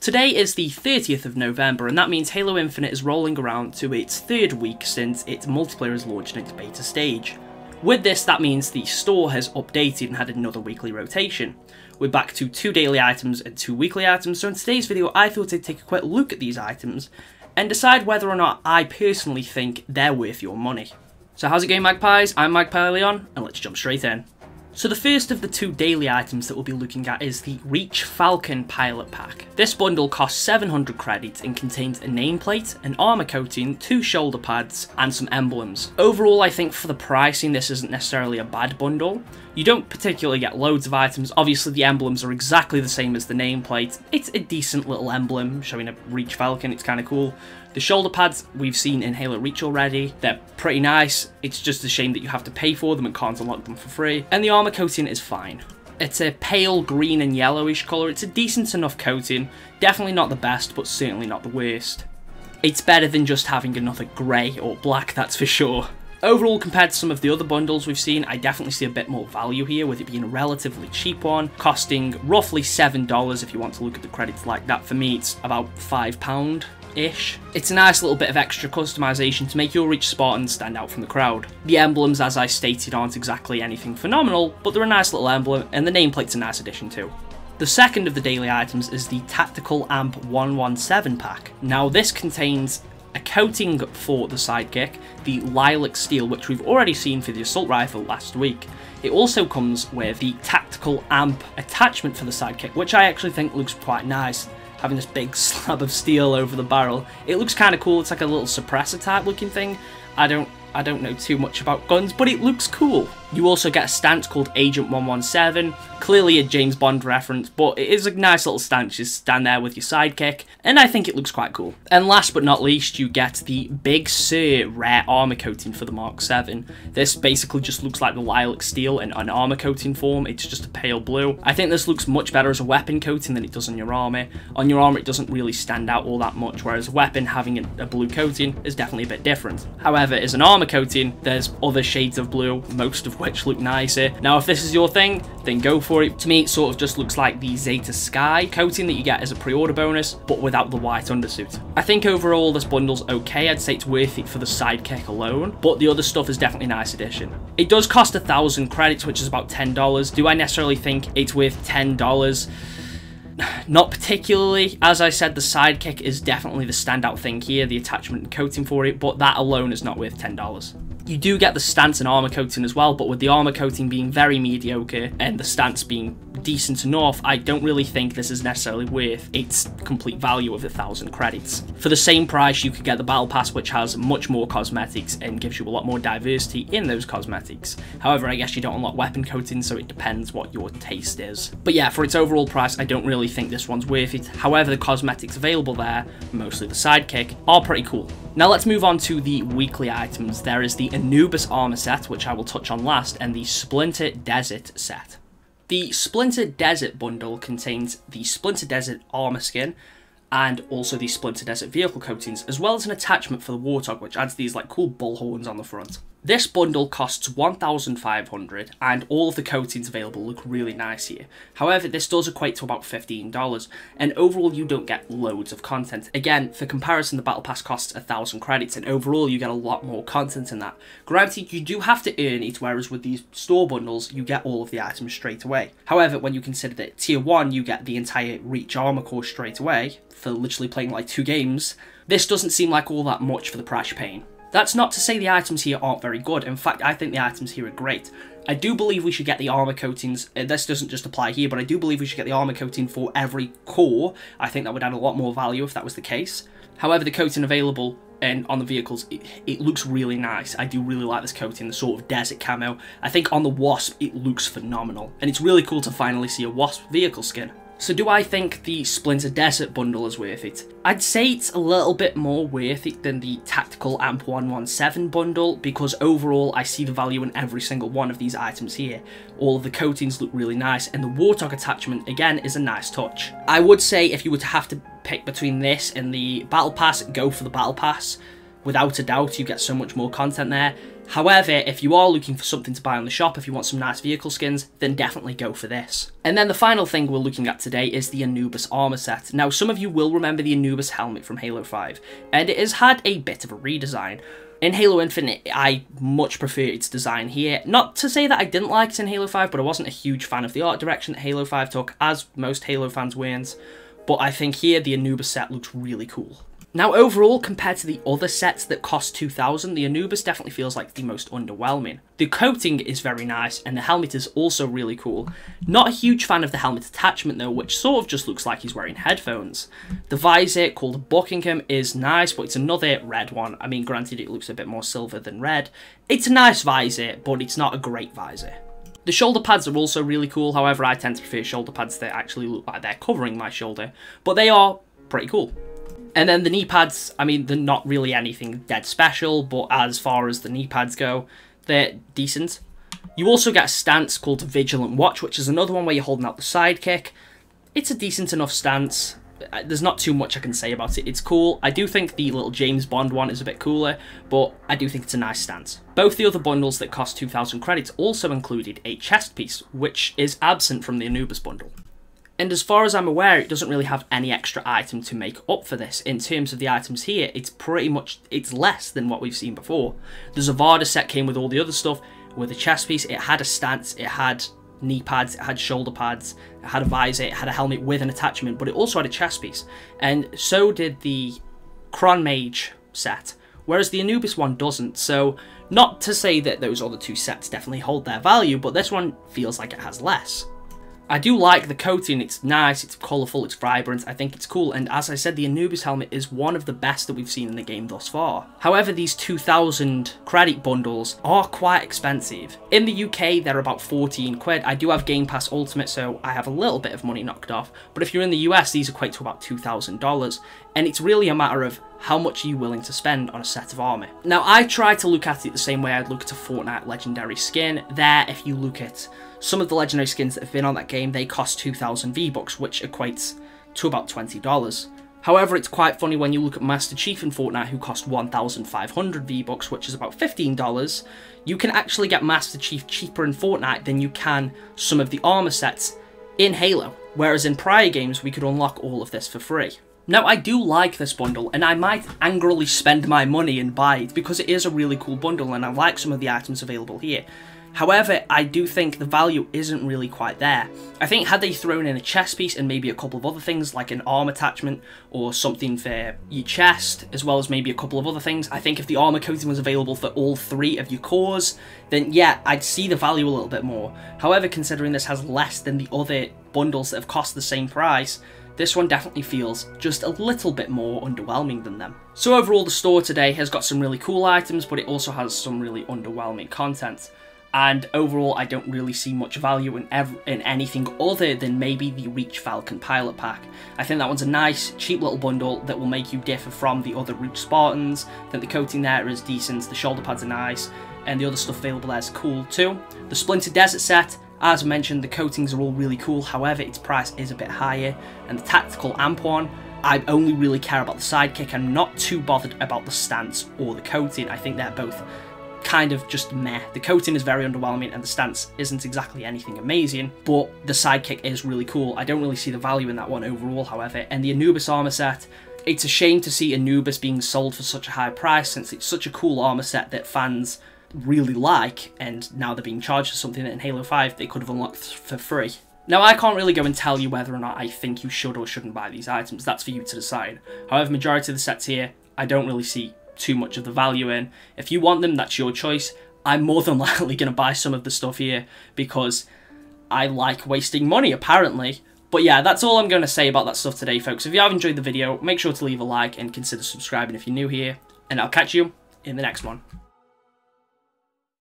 Today is the 30th of November, and that means Halo Infinite is rolling around to its 3rd week since its multiplayer has launched in its beta stage. With this, that means the store has updated and had another weekly rotation. We're back to 2 daily items and 2 weekly items, so in today's video I thought I'd take a quick look at these items and decide whether or not I personally think they're worth your money. So how's it going, Magpies? I'm Magpie Leon, and let's jump straight in. So the first of the 2 daily items that we'll be looking at is the Reach FALCON Pilot Pack. This bundle costs 700 credits and contains a nameplate, an armor coating, 2 shoulder pads, and some emblems. Overall, I think for the pricing this isn't necessarily a bad bundle. You don't particularly get loads of items. Obviously the emblems are exactly the same as the nameplate. It's a decent little emblem showing a Reach FALCON, it's kind of cool. The shoulder pads we've seen in Halo Reach already. They're pretty nice. It's just a shame that you have to pay for them and can't unlock them for free. And the armor coating is fine. It's a pale green and yellowish colour. It's a decent enough coating. Definitely not the best, but certainly not the worst. It's better than just having another grey or black, that's for sure. Overall, compared to some of the other bundles we've seen, I definitely see a bit more value here, with it being a relatively cheap one, costing roughly $7 if you want to look at the credits like that. For me, it's about £5-ish. It's a nice little bit of extra customization to make your Reach Spartans stand out from the crowd. The emblems, as I stated, aren't exactly anything phenomenal, but they're a nice little emblem, and the nameplate's a nice addition too. The second of the daily items is the TACTICLAMP 117 pack. Now this contains a coating for the sidekick, the lilac steel, which we've already seen for the assault rifle last week. It also comes with the tactical amp attachment for the sidekick, which I actually think looks quite nice, having this big slab of steel over the barrel. It looks kind of cool. It's like a little suppressor type looking thing. I don't know too much about guns, but it looks cool. You also get a stance called Agent 117, clearly a James Bond reference, but it is a nice little stance. You stand there with your sidekick, and I think it looks quite cool. And last but not least, you get the Big Sur rare armor coating for the Mark 7. This basically just looks like the lilac steel in an armor coating form. It's just a pale blue. I think this looks much better as a weapon coating than it does on your armor. On your armor, it doesn't really stand out all that much, whereas a weapon having a blue coating is definitely a bit different. However, as an armor coating, there's other shades of blue, most of which look nicer. Now, if this is your thing, then go for it. To me, it sort of just looks like the Zeta Sky coating that you get as a pre-order bonus, but without the white undersuit. I think overall this bundle's okay. I'd say it's worth it for the sidekick alone, but the other stuff is definitely a nice addition. It does cost 1,000 credits, which is about $10. Do I necessarily think it's worth $10? Not particularly. As I said, the sidekick is definitely the standout thing here, the attachment and coating for it, but that alone is not worth $10. You do get the stance and armor coating as well, but with the armor coating being very mediocre and the stance being decent enough, I don't really think this is necessarily worth its complete value of 1,000 credits. For the same price, you could get the Battle Pass, which has much more cosmetics and gives you a lot more diversity in those cosmetics. However, I guess you don't unlock weapon coating, so it depends what your taste is. But yeah, for its overall price, I don't really think this one's worth it. However, the cosmetics available there, mostly the sidekick, are pretty cool. Now let's move on to the weekly items. There is the ANUBIS armor set, which I will touch on last, and the Splinter Desert set. The Splinter Desert bundle contains the Splinter Desert armor skin and also the Splinter Desert vehicle coatings, as well as an attachment for the Warthog, which adds these like cool bullhorns on the front. This bundle costs 1,500 and all of the coatings available look really nice here. However, this does equate to about $15, and overall you don't get loads of content. Again, for comparison, the Battle Pass costs 1,000 credits, and overall you get a lot more content in that. Granted, you do have to earn it, whereas with these store bundles, you get all of the items straight away. However, when you consider that Tier 1, you get the entire Reach armor core straight away, for literally playing like 2 games, this doesn't seem like all that much for the price you're paying. That's not to say the items here aren't very good. In fact, I think the items here are great. I do believe we should get the armor coatings. This doesn't just apply here, but I do believe we should get the armor coating for every core. I think that would add a lot more value if that was the case. However, the coating available and on the vehicles, it looks really nice. I do really like this coating, the sort of desert camo. I think on the Wasp, it looks phenomenal. And it's really cool to finally see a Wasp vehicle skin. So do I think the Splinter Desert bundle is worth it? I'd say it's a little bit more worth it than the Tactical Amp 117 bundle, because overall I see the value in every single one of these items here. All of the coatings look really nice, and the Warthog attachment, again, is a nice touch. I would say if you were to have to pick between this and the Battle Pass, go for the Battle Pass. Without a doubt, you get so much more content there. However, if you are looking for something to buy on the shop, if you want some nice vehicle skins, then definitely go for this. And then the final thing we're looking at today is the ANUBIS armor set. Now, some of you will remember the ANUBIS helmet from Halo 5, and it has had a bit of a redesign. In Halo Infinite, I much prefer its design here. Not to say that I didn't like it in Halo 5, but I wasn't a huge fan of the art direction that Halo 5 took, as most Halo fans weren't. But I think here, the ANUBIS set looks really cool. Now, overall, compared to the other sets that cost $2,000, the ANUBIS definitely feels like the most underwhelming. The coating is very nice, and the helmet is also really cool. Not a huge fan of the helmet attachment though, which sort of just looks like he's wearing headphones. The visor, called Buckingham, is nice, but it's another red one. I mean, granted, it looks a bit more silver than red. It's a nice visor, but it's not a great visor. The shoulder pads are also really cool, however, I tend to prefer shoulder pads that actually look like they're covering my shoulder, but they are pretty cool. And then the knee pads, I mean, they're not really anything dead special, but as far as the knee pads go, they're decent. You also get a stance called Vigilant Watch, which is another one where you're holding out the sidekick. It's a decent enough stance. There's not too much I can say about it. It's cool. I do think the little James Bond one is a bit cooler, but I do think it's a nice stance. Both the other bundles that cost 2,000 credits also included a chest piece, which is absent from the ANUBIS bundle. And as far as I'm aware, it doesn't really have any extra item to make up for this. In terms of the items here, it's less than what we've seen before. The Zavada set came with all the other stuff. With a chest piece, it had a stance, it had knee pads, it had shoulder pads, it had a visor, it had a helmet with an attachment, but it also had a chest piece. And so did the Cron Mage set, whereas the ANUBIS one doesn't. So, not to say that those other two sets definitely hold their value, but this one feels like it has less. I do like the coating, it's nice, it's colourful, it's vibrant, I think it's cool, and as I said, the ANUBIS helmet is one of the best that we've seen in the game thus far. However, these 2,000 credit bundles are quite expensive. In the UK, they're about 14 quid. I do have Game Pass Ultimate, so I have a little bit of money knocked off, but if you're in the US, these equate to about $2,000, and it's really a matter of how much are you willing to spend on a set of armour. Now, I try to look at it the same way I'd look at a Fortnite Legendary skin. There, if you look at some of the Legendary skins that have been on that game, they cost 2,000 V-Bucks, which equates to about $20. However, it's quite funny when you look at Master Chief in Fortnite, who cost 1,500 V-Bucks, which is about $15. You can actually get Master Chief cheaper in Fortnite than you can some of the armour sets in Halo, whereas in prior games, we could unlock all of this for free. Now, I do like this bundle, and I might angrily spend my money and buy it, because it is a really cool bundle, and I like some of the items available here. However, I do think the value isn't really quite there. I think had they thrown in a chest piece and maybe a couple of other things, like an arm attachment or something for your chest, as well as maybe a couple of other things, I think if the armor coating was available for all three of your cores, then yeah, I'd see the value a little bit more. However, considering this has less than the other bundles that have cost the same price, this one definitely feels just a little bit more underwhelming than them. So overall, the store today has got some really cool items, but it also has some really underwhelming content. And overall, I don't really see much value in anything other than maybe the Reach FALCON Pilot Pack. I think that one's a nice, cheap little bundle that will make you differ from the other Reach Spartans. I think the coating there is decent, the shoulder pads are nice, and the other stuff available there is cool too. The Splinter Desert set, as I mentioned, the coatings are all really cool, however, its price is a bit higher. And the Tactical Amp one, I only really care about the sidekick. I'm not too bothered about the stance or the coating. I think they're both kind of just meh. The coating is very underwhelming and the stance isn't exactly anything amazing, but the sidekick is really cool. I don't really see the value in that one overall, however. And the ANUBIS armor set, it's a shame to see ANUBIS being sold for such a high price, since it's such a cool armor set that fans really like, and now they're being charged for something that in Halo 5 they could have unlocked for free. Now, I can't really go and tell you whether or not I think you should or shouldn't buy these items. That's for you to decide. However, majority of the sets here, I don't really see too much of the value in. If you want them, that's your choice. I'm more than likely going to buy some of the stuff here because I like wasting money, apparently. But yeah, that's all I'm going to say about that stuff today, folks. If you have enjoyed the video, make sure to leave a like and consider subscribing if you're new here, and I'll catch you in the next one.